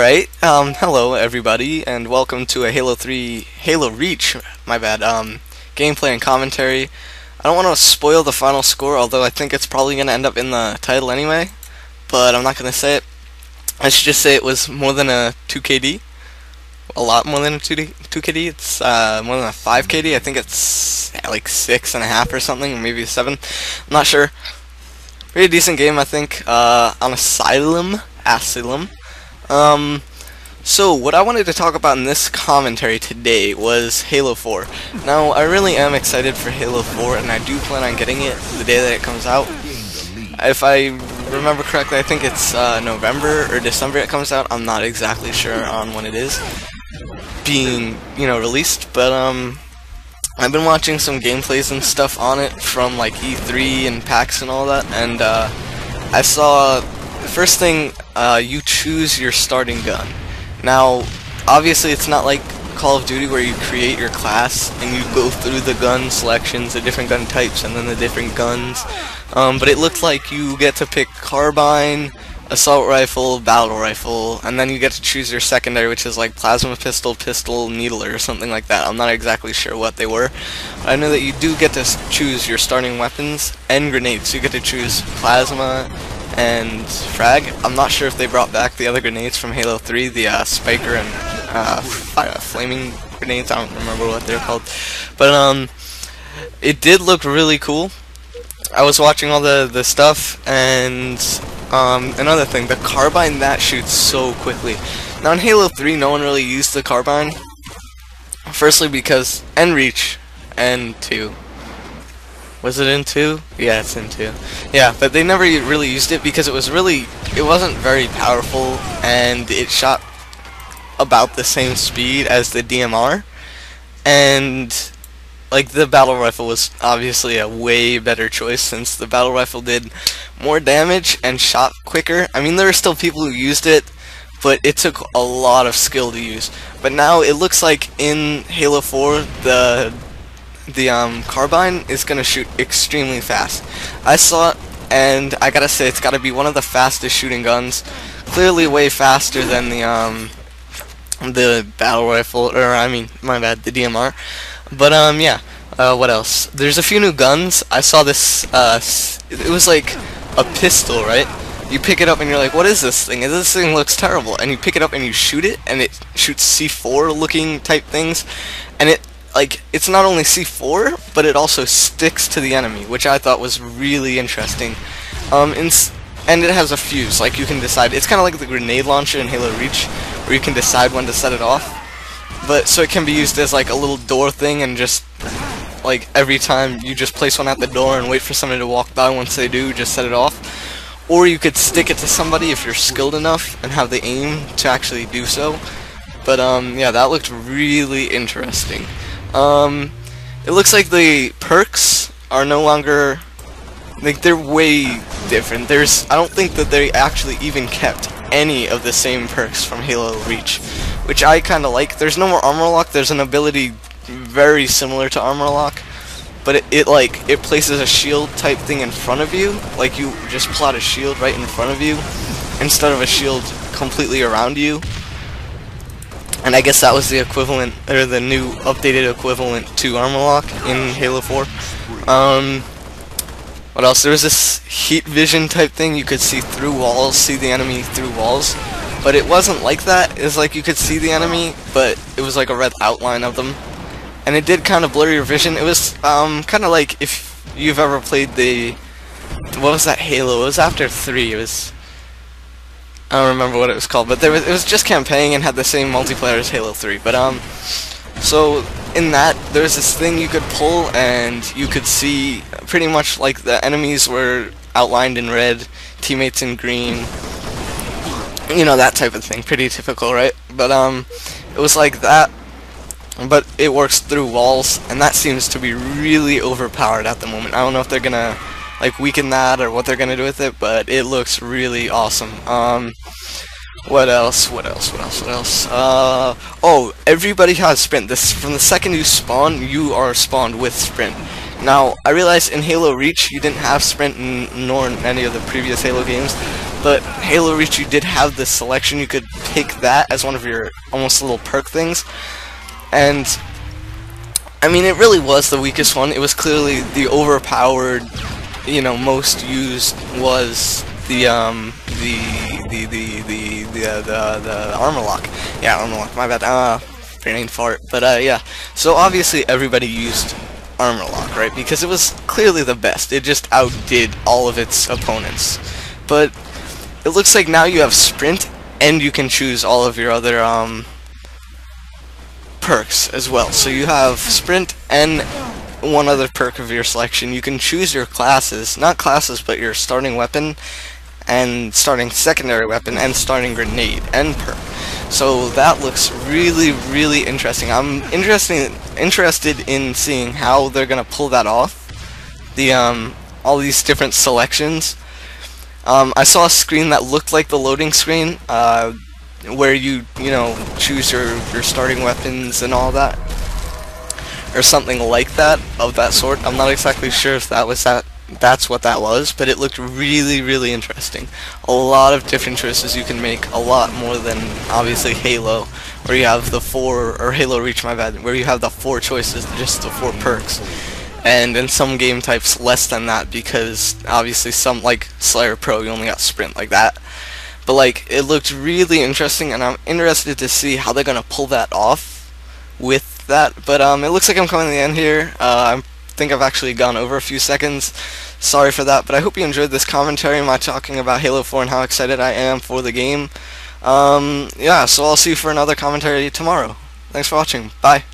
Alright, hello everybody, and welcome to a Halo Reach, my bad, gameplay and commentary. I don't want to spoil the final score, although I think it's probably going to end up in the title anyway, but I'm not going to say it. I should just say it was more than a 2KD. A lot more than a 2KD. It's more than a 5KD. I think it's like 6.5 or something, or maybe 7. I'm not sure. Pretty decent game, I think, on Asylum. So what I wanted to talk about in this commentary today was Halo 4. Now, I really am excited for Halo 4, and I do plan on getting it the day that it comes out. If I remember correctly, I think it's November or December it comes out. I'm not exactly sure on when it is being, released, but I've been watching some gameplays and stuff on it from like E3 and PAX and all that, and I saw the first thing, you choose your starting gun. Now, obviously it's not like Call of Duty where you create your class and you go through the gun selections, the different gun types, and then the different guns, but it looks like you get to pick carbine, assault rifle, battle rifle, and then you get to choose your secondary, which is like plasma pistol, pistol, needler, or something like that. I'm not exactly sure what they were. But I know that you do get to choose your starting weapons and grenades. So you get to choose plasma and frag. I'm not sure if they brought back the other grenades from Halo 3, the spiker and flaming grenades. I don't remember what they're called, but it did look really cool. I was watching all the stuff, and another thing, the carbine that shoots so quickly. Now in Halo 3, no one really used the carbine. Firstly, because Reach and 2. Was it in 2? Yeah, it's in 2. Yeah, but they never really used it because it wasn't very powerful, and it shot about the same speed as the DMR, and like the battle rifle was obviously a way better choice since the battle rifle did more damage and shot quicker. I mean, there were still people who used it, but it took a lot of skill to use. But now it looks like in Halo 4 the carbine is gonna shoot extremely fast. I saw it, and I gotta say it's gotta be one of the fastest shooting guns. Clearly way faster than the battle rifle, or I mean, my bad, the DMR. But yeah, what else? There's a few new guns. I saw this, it was like a pistol, right? You pick it up and you're like, what is this thing? This thing looks terrible. And you pick it up and you shoot it, and it shoots C4 looking type things, and it's not only C4, but it also sticks to the enemy, which I thought was really interesting. And it has a fuse, like you can decide. It's kind of like the grenade launcher in Halo Reach, where you can decide when to set it off. But so it can be used as like a little door thing, and just like every time you just place one at the door and wait for somebody to walk by. Once they do, just set it off. Or you could stick it to somebody if you're skilled enough and have the aim to actually do so. But yeah, that looked really interesting. It looks like the perks are no longer, like, they're way different. I don't think that they actually even kept any of the same perks from Halo Reach, which I kind of like. There's no more armor lock. There's an ability very similar to armor lock, but it places a shield type thing in front of you, like you just plot a shield right in front of you instead of a shield completely around you. And I guess that was the equivalent, or the new updated equivalent to armor lock in Halo 4. What else? There was this heat vision type thing. You could see through walls, see the enemy through walls. But it wasn't like that. It was like you could see the enemy, but it was like a red outline of them. And it did kind of blur your vision. It was kind of like if you've ever played what was that Halo? It was after 3. I don't remember what it was called, but it was just campaigning and had the same multiplayer as Halo 3. But so in that, there's this thing you could pull, and you could see pretty much like the enemies were outlined in red, teammates in green, that type of thing. Pretty typical, right? But it was like that, but it works through walls, and that seems to be really overpowered at the moment. I don't know if they're gonna like weaken that or what they're gonna do with it, but it looks really awesome. What else? Oh, everybody has sprint. From the second you spawn, you are spawned with sprint. Now, I realize in Halo Reach you didn't have sprint, nor in any of the previous Halo games, but Halo Reach, you did have this selection. You could pick that as one of your almost little perk things, and I mean, it really was the weakest one. It was clearly the overpowered, you know, most used was the armor lock. Yeah, armor lock. My bad. Brain fart. But yeah. So obviously everybody used armor lock, right? Because it was clearly the best. It just outdid all of its opponents. But it looks like now you have sprint, and you can choose all of your other perks as well. So you have sprint and one other perk of your selection. You can choose your classes, not classes, but your starting weapon and starting secondary weapon and starting grenade and perk. So that looks really, really interesting. I'm interested in seeing how they're gonna pull that off. The all these different selections. I saw a screen that looked like the loading screen, where you know, choose your starting weapons and all that, or something like that, of that sort. I'm not exactly sure if that was that's what that was, but it looked really, really interesting. A lot of different choices you can make, a lot more than obviously Halo, where you have the 4, or Halo Reach, my bad, where you have the 4 choices, just the 4 perks. And in some game types less than that, because obviously some, like Slayer Pro, you only got sprint like that. But like, it looked really interesting, and I'm interested to see how they're gonna pull that off with that. But it looks like I'm coming to the end here. I think I've actually gone over a few seconds. Sorry for that, but I hope you enjoyed this commentary, my talking about Halo 4 and how excited I am for the game. Yeah, so I'll see you for another commentary tomorrow. Thanks for watching. Bye.